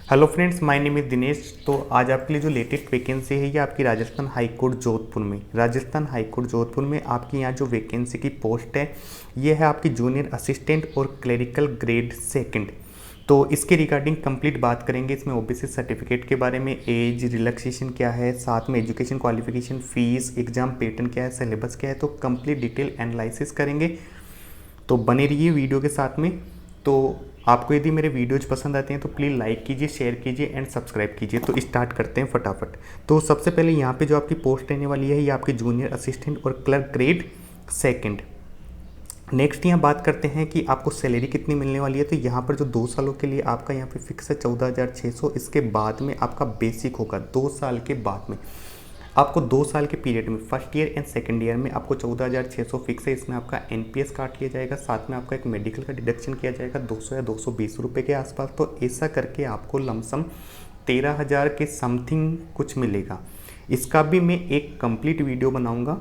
Hello friends, my name is Dinesh. तो आज आपके लिए जो लेटेस्ट वैकेंसी है ये आपकी राजस्थान हाई कोर्ट जोधपुर में आपकी यहाँ जो वैकेंसी की पोस्ट है ये है आपकी जूनियर असिस्टेंट और क्लरिकल ग्रेड सेकंड। तो इसके रिगार्डिंग कंप्लीट बात करेंगे। इसमें ओबीसी सर्टिफिकेट के बारे में, एज रिलैक्सेशन क्या है, साथ में education qualification, fees, exam pattern क्या है, सिलेबस क्या है, तो कंप्लीट डिटेल एनालिसिस करेंगे। तो बने रहिए वीडियो के साथ में। तो आपको यदि मेरे वीडियोज पसंद आते हैं तो प्लीज़ लाइक कीजिए, शेयर कीजिए एंड सब्सक्राइब कीजिए। तो स्टार्ट करते हैं फटाफट। तो सबसे पहले यहाँ पे जो आपकी पोस्ट रहने वाली है ये आपकी जूनियर असिस्टेंट और क्लर्क ग्रेड सेकंड। नेक्स्ट यहाँ बात करते हैं कि आपको सैलरी कितनी मिलने वाली है। तो यहाँ पर जो 2 सालों के लिए आपका यहाँ पे फिक्स है 14,600। इसके बाद में आपका बेसिक होगा 2 साल के बाद में आपको 2 साल के पीरियड में first year and second year में आपको 14,600 फिक्स है। इसमें आपका एनपीएस काट लिया जाएगा, साथ में आपका एक मेडिकल का डिडक्शन किया जाएगा 200 या 220 रुपये के आसपास। तो ऐसा करके आपको लमसम 13,000 के समथिंग कुछ मिलेगा। इसका भी मैं एक कंप्लीट वीडियो बनाऊंगा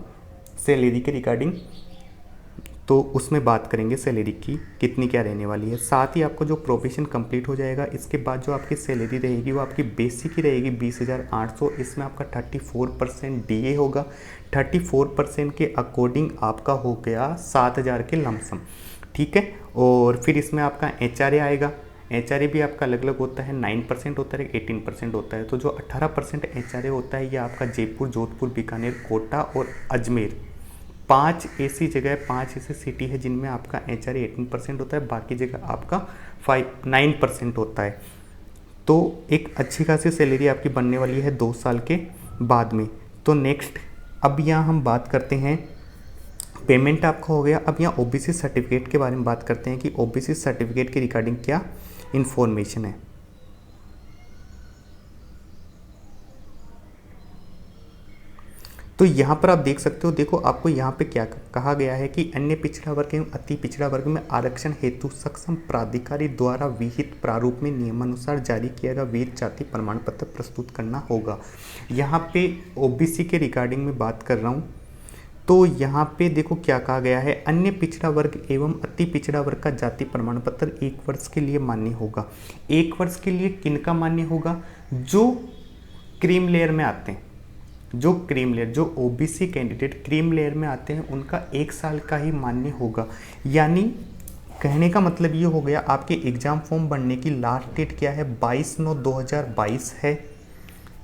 सैलरी के रिगार्डिंग, तो उसमें बात करेंगे सैलरी की कितनी क्या रहने वाली है। साथ ही आपको जो प्रोफेशन कंप्लीट हो जाएगा इसके बाद जो आपकी सैलरी रहेगी वो आपकी बेसिक ही रहेगी 20,800। इसमें आपका 34% डीए होगा। 34% के अकॉर्डिंग आपका हो गया 7,000 के लमसम, ठीक है। और फिर इसमें आपका एचआरए आएगा। एचआरए भी आपका अलग अलग होता है, 9% होता है, 18% होता है। तो जो 18% एचआरए होता है ये आपका जयपुर, जोधपुर, बीकानेर, कोटा और अजमेर 5 ऐसी जगह, 5 ऐसे सिटी है जिनमें आपका एचआरए 18% होता है, बाकी जगह आपका 9% होता है। तो एक अच्छी खासी सैलरी आपकी बनने वाली है 2 साल के बाद में। तो नेक्स्ट अब यहाँ हम बात करते हैं, पेमेंट आपका हो गया। अब यहाँ ओबीसी सर्टिफिकेट के बारे में बात करते हैं कि ओबीसी सर्टिफिकेट के रिगार्डिंग क्या इन्फॉर्मेशन है। तो यहाँ पर आप देख सकते हो, देखो आपको यहाँ पे क्या कहा गया है कि अन्य पिछड़ा वर्ग एवं अति पिछड़ा वर्ग में आरक्षण हेतु सक्षम प्राधिकारी द्वारा विहित प्रारूप में नियमानुसार जारी किया गया वेद जाति प्रमाण पत्र प्रस्तुत करना होगा। यहाँ पे ओबीसी के रिगार्डिंग में बात कर रहा हूँ। तो यहाँ पे देखो क्या कहा गया है, अन्य पिछड़ा वर्ग एवं अति पिछड़ा वर्ग का जाति प्रमाण पत्र 1 वर्ष के लिए मान्य होगा। 1 वर्ष के लिए किनका मान्य होगा? जो क्रीम लेयर में आते हैं, जो ओबीसी कैंडिडेट क्रीम लेयर में आते हैं उनका 1 साल का ही मान्य होगा। यानी कहने का मतलब ये हो गया, आपके एग्जाम फॉर्म भरने की लास्ट डेट क्या है? 22/9/2022 है।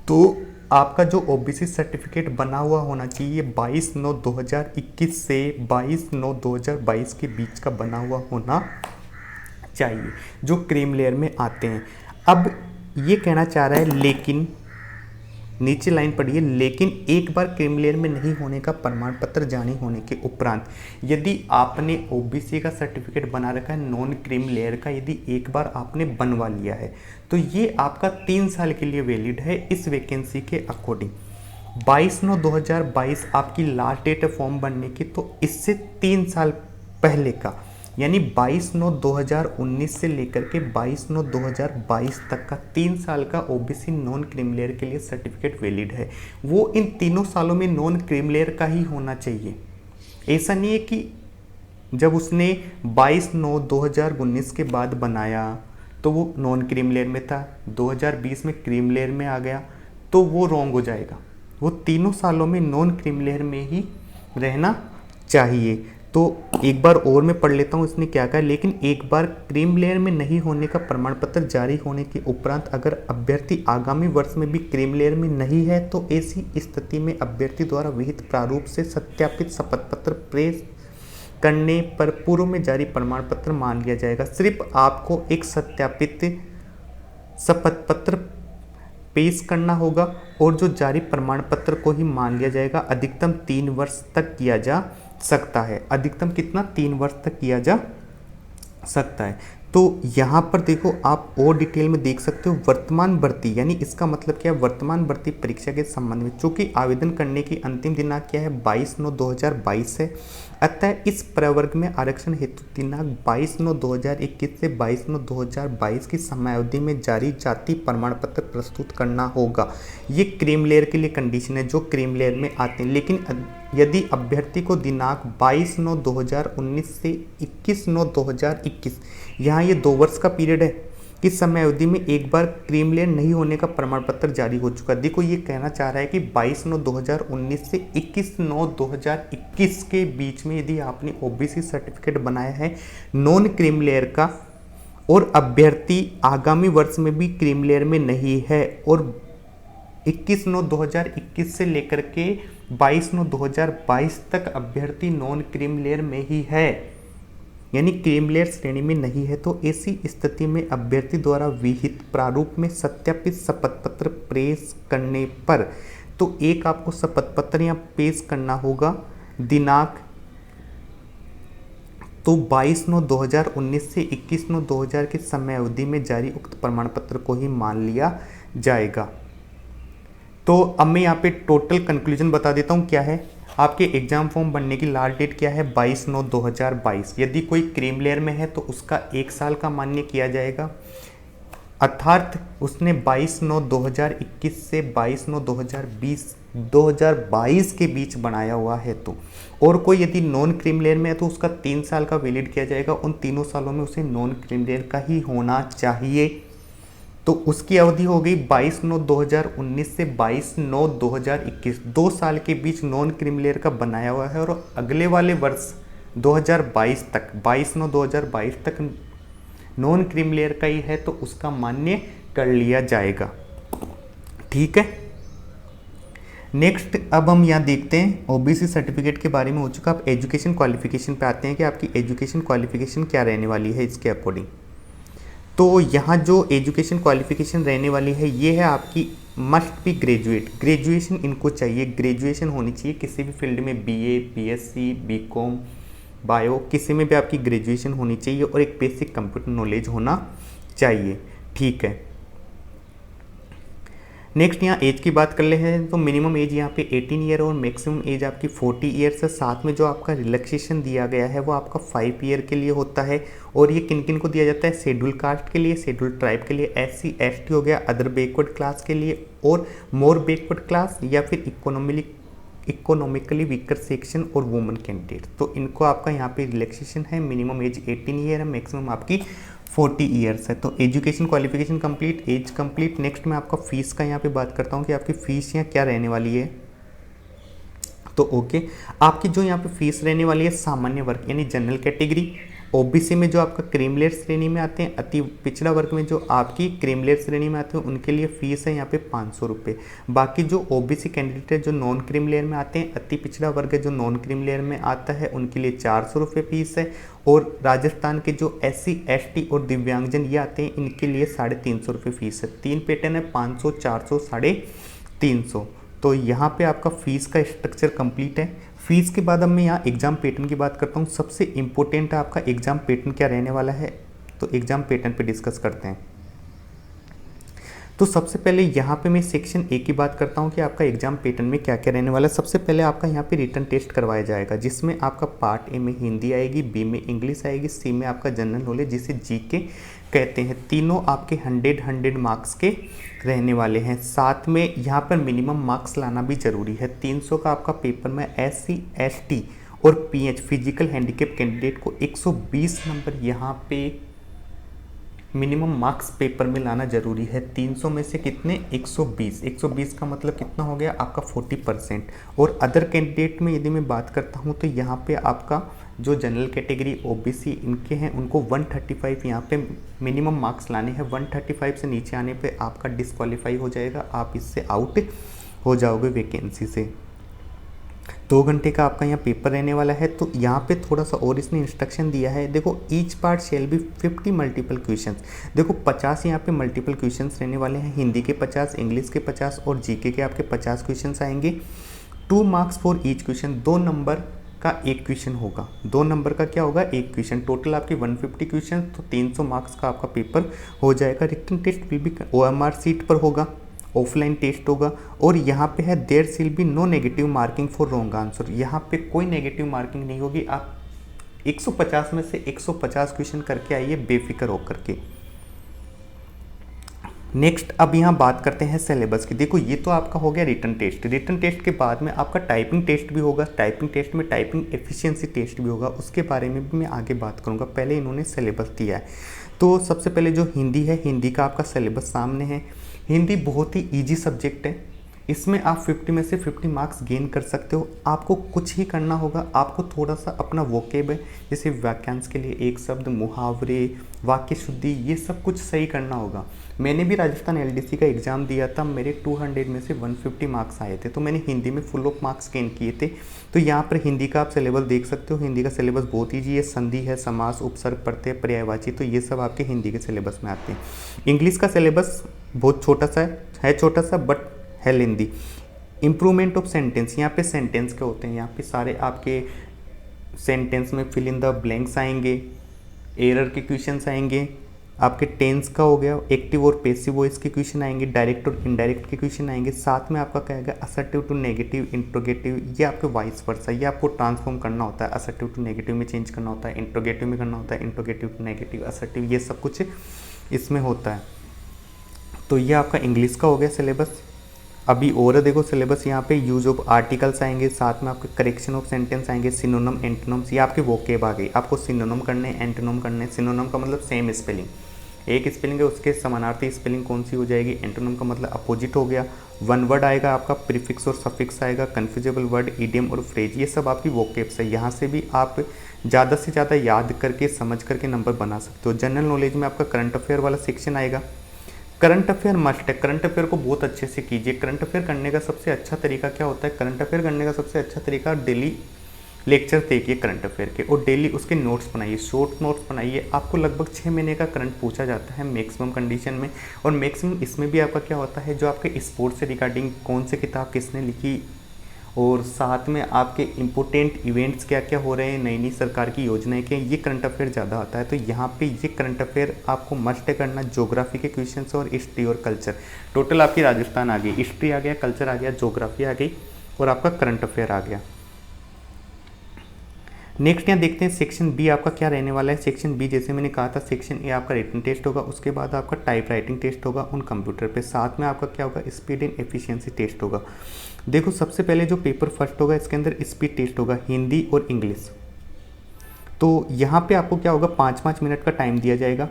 तो आपका जो ओबीसी सर्टिफिकेट बना हुआ होना चाहिए 22/9/2021 से 22/9/2022 के बीच का बना हुआ होना चाहिए, जो क्रीम लेयर में आते हैं। अब ये कहना चाह रहा है, लेकिन नीचे लाइन पढ़िए, लेकिन एक बार क्रीम लेयर में नहीं होने का प्रमाण पत्र जारी होने के उपरांत यदि आपने ओबीसी का सर्टिफिकेट बना रखा है नॉन क्रीम लेयर का, यदि एक बार आपने बनवा लिया है तो ये आपका 3 साल के लिए वैलिड है इस वैकेंसी के अकॉर्डिंग। 22/9/2022 आपकी लास्ट डेट है फॉर्म भरने की, तो इससे 3 साल पहले का यानी 22/9/2019 से लेकर के 22/9/2022 तक का 3 साल का ओबीसी नॉन क्रीम लेयर के लिए सर्टिफिकेट वैलिड है। वो इन तीनों सालों में नॉन क्रीम लेयर का ही होना चाहिए। ऐसा नहीं है कि जब उसने 22/9/2019 के बाद बनाया तो वो नॉन क्रीम लेयर में था, 2020 में क्रीम लेयर में आ गया, तो वो रॉन्ग हो जाएगा। वो तीनों सालों में नॉन क्रीम लेयर में ही रहना चाहिए। तो एक बार और मैं पढ़ लेता हूँ इसने क्या कहा, लेकिन एक बार क्रीम लेयर में नहीं होने का प्रमाण पत्र जारी होने के उपरांत अगर अभ्यर्थी आगामी वर्ष में भी क्रीम लेयर में नहीं है तो ऐसी स्थिति में अभ्यर्थी द्वारा विहित प्रारूप से सत्यापित शपथ पत्र प्रेस करने पर पूर्व में जारी प्रमाण पत्र मान लिया जाएगा। सिर्फ आपको एक सत्यापित शपथ पत्र पेश करना होगा और जो जारी प्रमाण पत्र को ही मान लिया जाएगा। अधिकतम 3 वर्ष तक किया जा सकता है। अधिकतम कितना? 3 वर्ष तक किया जा सकता है। तो यहाँ पर देखो आप और डिटेल में देख सकते हो, वर्तमान भर्ती यानी इसका मतलब क्या है? वर्तमान भर्ती परीक्षा के संबंध में चूंकि आवेदन करने की अंतिम दिनांक क्या है? 22/9/2022 है। अतः इस प्रवर्ग में आरक्षण हेतु दिनांक 22/9/2021 से 22/9/2022 की समयावधि में जारी जाति प्रमाण पत्र प्रस्तुत करना होगा। ये क्रीम लेयर के लिए कंडीशन है, जो क्रीम लेयर में आते हैं। लेकिन यदि अभ्यर्थी को दिनांक 22/9/2019 से 21/9/2021, यहाँ ये 2 वर्ष का पीरियड है, की समय अवधि में एक बार क्रीमी लेयर नहीं होने का प्रमाण पत्र जारी हो चुका। देखो ये कहना चाह रहा है कि 22/9/2019 से 21/9/2021 के बीच में यदि आपने ओबीसी सर्टिफिकेट बनाया है नॉन क्रीमी लेयर का और अभ्यर्थी आगामी वर्ष में भी क्रीमी लेयर में नहीं है और 21/9/2021 से लेकर के 22/9/2022 तक अभ्यर्थी नॉन क्रीमी लेयर में ही है, यानी क्रीमी लेयर श्रेणी में नहीं है, तो ऐसी स्थिति में अभ्यर्थी द्वारा विहित प्रारूप में सत्यापित शपथ पत्र पेश करने पर तो एक आपको शपथ पत्र यहाँ पेश करना होगा दिनांक तो 22/9/2019 से 21/9/2000 की समय अवधि में जारी उक्त प्रमाण पत्र को ही मान लिया जाएगा। तो अब मैं यहाँ पे टोटल कंक्लूजन बता देता हूँ क्या है। आपके एग्जाम फॉर्म बनने की लास्ट डेट क्या है 22/9/2022। यदि कोई क्रीमी लेयर में है तो उसका 1 साल का मान्य किया जाएगा, अर्थात उसने 22/9/2021 से 22/9/2022 के बीच बनाया हुआ है तो। और कोई यदि नॉन क्रीमी लेयर में है तो उसका 3 साल का वैलिड किया जाएगा, उन तीनों सालों में उसे नॉन क्रीमी लेयर का ही होना चाहिए। तो उसकी अवधि हो गई 22/9/2019 से 22/9/2021, 2 साल के बीच नॉन क्रीमी लेयर का बनाया हुआ है और अगले वाले वर्ष 2022 तक 22/9/2022 तक नॉन क्रीमी लेयर का ही है तो उसका मान्य कर लिया जाएगा। ठीक है, नेक्स्ट अब हम यहाँ देखते हैं ओबीसी सर्टिफिकेट के बारे में हो चुका। अब एजुकेशन क्वालिफिकेशन पे आते हैं कि आपकी एजुकेशन क्वालिफिकेशन क्या रहने वाली है इसके अकॉर्डिंग। तो यहाँ जो एजुकेशन क्वालिफिकेशन रहने वाली है ये है आपकी मस्ट बी ग्रेजुएट, ग्रेजुएशन इनको चाहिए, ग्रेजुएशन होनी चाहिए किसी भी फील्ड में, बीए, बीएससी, बीकॉम, बायो, किसी में भी आपकी ग्रेजुएशन होनी चाहिए और एक बेसिक कंप्यूटर नॉलेज होना चाहिए। ठीक है, नेक्स्ट यहाँ एज की बात कर ले हैं तो मिनिमम एज यहाँ पे 18 ईयर और मैक्सिमम एज आपकी 40 ईयर्स है। साथ में जो आपका रिलैक्सेशन दिया गया है वो आपका 5 ईयर के लिए होता है और ये किन किन को दिया जाता है, शेड्यूल कास्ट के लिए, शेड्यूल ट्राइब के लिए, SC ST हो गया, अदर बैकवर्ड क्लास के लिए और मोर बैकवर्ड क्लास या फिर इकोनॉमिकली वीकर सेक्शन और वुमेन कैंडिडेट। तो इनको आपका यहाँ पे रिलैक्सेशन है, मिनिमम एज 18 ईयर है, मैक्सिमम आपकी 40 ईयर्स है। तो education qualification complete, age complete. Next मैं आपका फीस का यहाँ पे बात करता हूँ कि आपकी फीस यहाँ क्या रहने वाली है। तो ओके, आपकी जो यहाँ पे फीस रहने वाली है सामान्य वर्ग यानी जनरल कैटेगरी, ओबीसी में जो आपका क्रीमी लेयर श्रेणी में आते हैं, अति पिछड़ा वर्ग में जो आपकी क्रीमी लेयर श्रेणी में आते हैं उनके लिए फीस है यहाँ पे 500 रुपये। बाकी जो ओबीसी कैंडिडेट है जो नॉन क्रीमी लेयर में आते हैं, अति पिछड़ा वर्ग है जो नॉन क्रीमी लेयर में आता है उनके लिए 400 रुपये फीस है। और राजस्थान के जो SC ST और दिव्यांगजन ये आते हैं इनके लिए 350 रुपये फीस है। 3 पैटर्न है, 500, 400, 350। तो यहाँ पे आपका फीस का स्ट्रक्चर कंप्लीट है। फीस के बाद अब मैं यहाँ एग्जाम पैटर्न की बात करता हूँ। सबसे इम्पोर्टेंट है आपका एग्जाम पैटर्न क्या रहने वाला है, तो एग्जाम पैटर्न पे डिस्कस करते हैं। तो सबसे पहले यहाँ पे मैं सेक्शन ए की बात करता हूँ कि आपका एग्जाम पैटर्न में क्या क्या रहने वाला है। सबसे पहले आपका यहाँ पे रिटन टेस्ट करवाया जाएगा जिसमें आपका पार्ट ए में हिंदी आएगी, बी में इंग्लिश आएगी, सी में आपका जनरल नॉलेज जिसे जीके कहते हैं। तीनों आपके 100 मार्क्स के रहने वाले हैं। साथ में यहाँ पर मिनिमम मार्क्स लाना भी जरूरी है। 300 का आपका पेपर में SC ST और PH फिजिकल हैंडीकैप कैंडिडेट को 120 नंबर यहाँ पे मिनिमम मार्क्स पेपर में लाना जरूरी है। 300 में से कितने, 120। 120 का मतलब कितना हो गया आपका 40%। और अदर कैंडिडेट में यदि मैं बात करता हूँ तो यहाँ पे आपका जो जनरल कैटेगरी OBC इनके हैं उनको 135 यहाँ पे मिनिमम मार्क्स लाने हैं। 135 से नीचे आने पे आपका डिस्क्वालीफाई हो जाएगा, आप इससे आउट हो जाओगे वैकेंसी से। 2 घंटे का आपका यहाँ पेपर रहने वाला है। तो यहाँ पे थोड़ा सा और इसने इंस्ट्रक्शन दिया है, देखो each part shall be 50 multiple questions. देखो 50 यहाँ पे मल्टीपल क्वेश्चंस रहने वाले हैं, हिंदी के 50, इंग्लिश के 50 और जीके के आपके 50 क्वेश्चंस आएंगे। 2 marks for each question, 2 number का एक क्वेश्चन होगा। 2 नंबर का क्या होगा, एक क्वेश्चन। टोटल आपकी 150 क्वेश्चन, तो 300 मार्क्स का आपका पेपर हो जाएगा। Written test will be OMR sheet पर होगा, ऑफलाइन टेस्ट होगा। और यहाँ पे है there shall be no negative marking for wrong answer, यहाँ पे कोई नेगेटिव मार्किंग नहीं होगी। आप 150 में से 150 क्वेश्चन करके आइए बेफिक्र होकर के। नेक्स्ट अब यहाँ बात करते हैं सिलेबस की। देखो ये तो आपका हो गया रिटन टेस्ट। रिटन टेस्ट के बाद में आपका टाइपिंग टेस्ट भी होगा। टाइपिंग टेस्ट में टाइपिंग एफिशिएंसी टेस्ट भी होगा, उसके बारे में भी मैं आगे बात करूँगा। पहले इन्होंने सिलेबस दिया है। तो सबसे पहले जो हिंदी है, हिंदी का आपका सिलेबस सामने है। हिंदी बहुत ही ईजी सब्जेक्ट है, इसमें आप 50 में से 50 मार्क्स गेन कर सकते हो। आपको कुछ ही करना होगा, आपको थोड़ा सा अपना वोकेब है, जैसे वाक्यांश के लिए एक शब्द, मुहावरे, वाक्य शुद्धि, ये सब कुछ सही करना होगा। मैंने भी राजस्थान एलडीसी का एग्ज़ाम दिया था, मेरे 200 में से 150 मार्क्स आए थे, तो मैंने हिंदी में फुल ऑफ मार्क्स गेन किए थे। तो यहाँ पर हिंदी का आप सिलेबस देख सकते हो। हिंदी का सिलेबस बहुत ईजी है, संधि है, समास, उपसर्ग, प्रत्यय, पर्यायवाची, तो ये सब आपके हिंदी के सिलेबस में आते हैं। इंग्लिश का सिलेबस बहुत छोटा सा है छोटा सा बट है लेंदी। इम्प्रूवमेंट ऑफ सेंटेंस, यहाँ पे सेंटेंस के होते हैं, यहाँ पे सारे आपके सेंटेंस में फिल इन द ब्लैंक्स आएंगे, एरर के क्वेश्चंस आएंगे, आपके टेंस का हो गया, एक्टिव और पैसिव वॉइस के क्वेश्चन आएंगे, डायरेक्ट और इनडायरेक्ट के क्वेश्चन आएंगे। साथ में आपका क्या आएगा, असर्टिव टू नेगेटिव, इंट्रोगेटिव, ये आपके वाइस वर्सा, ये आपको ट्रांसफॉर्म करना होता है। असर्टिव टू नेगेटिव में चेंज करना होता है, इंट्रोगेटिव में करना होता है, इंट्रोगेटिव टू नेगेटिव, असर्टिव, ये सब कुछ इसमें होता है। तो ये आपका इंग्लिश का हो गया सिलेबस। अभी और देखो सिलेबस, यहाँ पे यूज ऑफ आर्टिकल्स आएंगे, साथ में आपके करेक्शन ऑफ सेंटेंस आएंगे, सिनोनिम, एंटोनिम्स, ये आपके वोकेब आ गई। आपको सिनोनिम करने, एंटोनिम करने। सिनोनिम का मतलब सेम स्पेलिंग, एक स्पेलिंग है उसके समानार्थी स्पेलिंग कौन सी हो जाएगी। एंटोनिम का मतलब अपोजिट हो गया। वन वर्ड आएगा आपका, प्रीफिक्स और सफिक्स आएगा, कन्फ्यूजेबल वर्ड, इडियम और फ्रेज, ये सब आपकी वोकेब्स है। यहाँ से भी आप ज़्यादा से ज़्यादा याद करके समझ करके नंबर बना सकते हो। जनरल नॉलेज में आपका करंट अफेयर वाला सेक्शन आएगा। करंट अफेयर मस्ट है, करंट अफेयर को बहुत अच्छे से कीजिए। करंट अफेयर करने का सबसे अच्छा तरीका क्या होता है, करंट अफेयर करने का सबसे अच्छा तरीका डेली लेक्चर देखिए करंट अफेयर के, और डेली उसके नोट्स बनाइए, शॉर्ट नोट्स बनाइए। आपको लगभग 6 महीने का करंट पूछा जाता है मैक्सिमम कंडीशन में, और मैक्सिमम इसमें भी आपका क्या होता है, जो आपके स्पोर्ट्स से रिगार्डिंग कौन सी किताब किसने लिखी, और साथ में आपके इम्पोर्टेंट इवेंट्स क्या क्या हो रहे हैं, नई नई सरकार की योजनाएं क्या, ये करंट अफेयर ज़्यादा आता है। तो यहाँ पे ये करंट अफेयर आपको मस्ट करना। ज्योग्राफी के क्वेश्चंस और हिस्ट्री और कल्चर, टोटल आपकी राजस्थान आ गई, हिस्ट्री आ गया, कल्चर आ गया, ज्योग्राफी आ गई, और आपका करंट अफेयर आ गया। नेक्स्ट यहाँ देखते हैं सेक्शन बी आपका क्या रहने वाला है। सेक्शन बी जैसे मैंने कहा था, सेक्शन ए आपका रिटन टेस्ट होगा, उसके बाद आपका टाइप राइटिंग टेस्ट होगा उन कंप्यूटर पे, साथ में आपका क्या होगा, स्पीड एंड एफिशिएंसी टेस्ट होगा। देखो सबसे पहले जो पेपर फर्स्ट होगा इसके अंदर स्पीड टेस्ट होगा, हिंदी और इंग्लिश। तो यहाँ पे आपको क्या होगा, 5-5 मिनट का टाइम दिया जाएगा।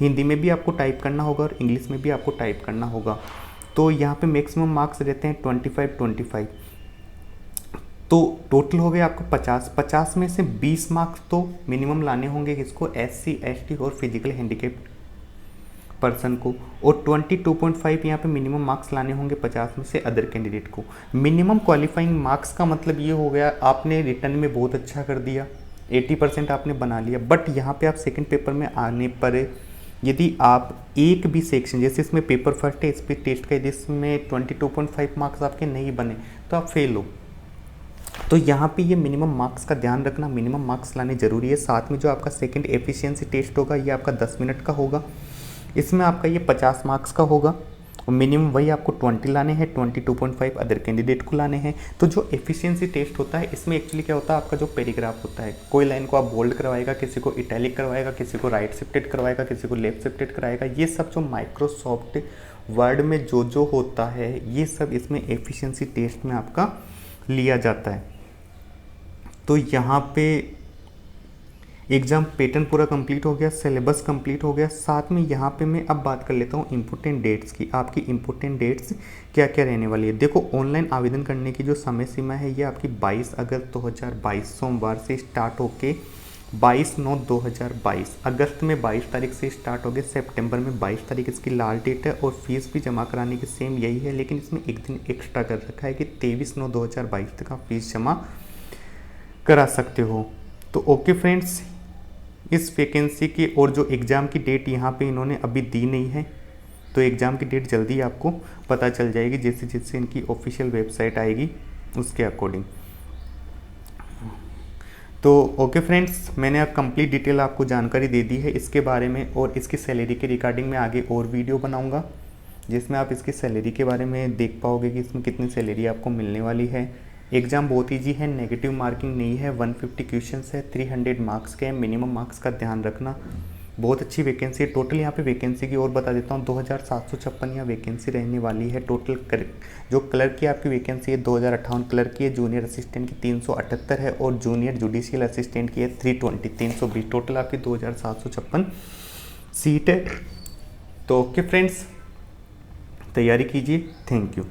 हिंदी में भी आपको टाइप करना होगा और इंग्लिश में भी आपको टाइप करना होगा। तो यहाँ पे मैक्सिमम मार्क्स रहते हैं 25-25, तो टोटल हो गया आपको 50 में से 20 मार्क्स तो मिनिमम लाने होंगे किसको, SC ST और फिजिकल हैंडीकेप्ड पर्सन को, और 22.5 यहाँ पे मिनिमम मार्क्स लाने होंगे 50 में से अदर कैंडिडेट को। मिनिमम क्वालिफाइंग मार्क्स का मतलब ये हो गया, आपने रिटर्न में बहुत अच्छा कर दिया, 80% आपने बना लिया, बट यहाँ पे आप सेकंड पेपर में आने पर यदि आप एक भी सेक्शन, जैसे इसमें पेपर फर्स्ट है स्पीड टेस्ट का, जिसमें 22.5 मार्क्स आपके नहीं बने तो आप फेल हो। तो यहाँ पे ये मिनिमम मार्क्स का ध्यान रखना, मिनिमम मार्क्स लाने जरूरी है। साथ में जो आपका सेकंड एफिशिएंसी टेस्ट होगा ये आपका 10 मिनट का होगा, इसमें आपका ये 50 मार्क्स का होगा, और मिनिमम वही आपको 20 लाने हैं, 22.5 अदर कैंडिडेट को लाने हैं। तो जो एफिशिएंसी टेस्ट होता है इसमें एक्चुअली क्या होता है, आपका जो पैराग्राफ होता है, कोई लाइन को आप बोल्ड करवाएगा, किसी को इटैलिक करवाएगा, किसी को राइट शिफ्टेड करवाएगा, किसी को लेफ्ट शिफ्टेड कराएगा। ये सब जो माइक्रोसॉफ्ट वर्ड में जो होता है ये सब इसमें एफिशिएंसी टेस्ट में आपका लिया जाता है। तो यहाँ पे एग्ज़ाम पैटर्न पूरा कंप्लीट हो गया, सिलेबस कंप्लीट हो गया। साथ में यहाँ पे मैं अब बात कर लेता हूँ इम्पोर्टेंट डेट्स की। आपकी इम्पोर्टेंट डेट्स क्या क्या रहने वाली है। देखो ऑनलाइन आवेदन करने की जो समय सीमा है ये आपकी 22 अगस्त 2022 सोमवार से स्टार्ट होके 22/9/2022, अगस्त में 22 तारीख से स्टार्ट हो गया, सितंबर में 22 तारीख इसकी लास्ट डेट है, और फीस भी जमा कराने की सेम यही है, लेकिन इसमें एक दिन एक्स्ट्रा कर रखा है कि 23/9/2022 तक आप फीस जमा करा सकते हो। तो ओके फ्रेंड्स, इस वैकेंसी की और जो एग्ज़ाम की डेट यहाँ पे इन्होंने अभी दी नहीं है, तो एग्ज़ाम की डेट जल्दी आपको पता चल जाएगी जैसे जैसे इनकी ऑफिशियल वेबसाइट आएगी उसके अकॉर्डिंग। तो ओके फ्रेंड्स, मैंने अब कंप्लीट डिटेल आपको जानकारी दे दी है इसके बारे में, और इसकी सैलरी के रिगार्डिंग में आगे और वीडियो बनाऊंगा जिसमें आप इसकी सैलरी के बारे में देख पाओगे कि इसमें कितनी सैलरी आपको मिलने वाली है। एग्ज़ाम बहुत ईजी है, नेगेटिव मार्किंग नहीं है, 150 क्वेश्चंस है, 300 मार्क्स के, मिनिमम मार्क्स का ध्यान रखना। बहुत अच्छी वैकेंसी है। टोटल यहाँ पे वैकेंसी की और बता देता हूँ, 2756 यहाँ वैकेंसी रहने वाली है। टोटल जो क्लर्क की आपकी वैकेंसी है 2058 क्लर्क की है, जूनियर असिस्टेंट की 378 है, और जूनियर जुडिशियल असिस्टेंट की है 320 टोटल आपकी 2756 सीट है। तो ओके फ्रेंड्स, तैयारी कीजिए। Thank you.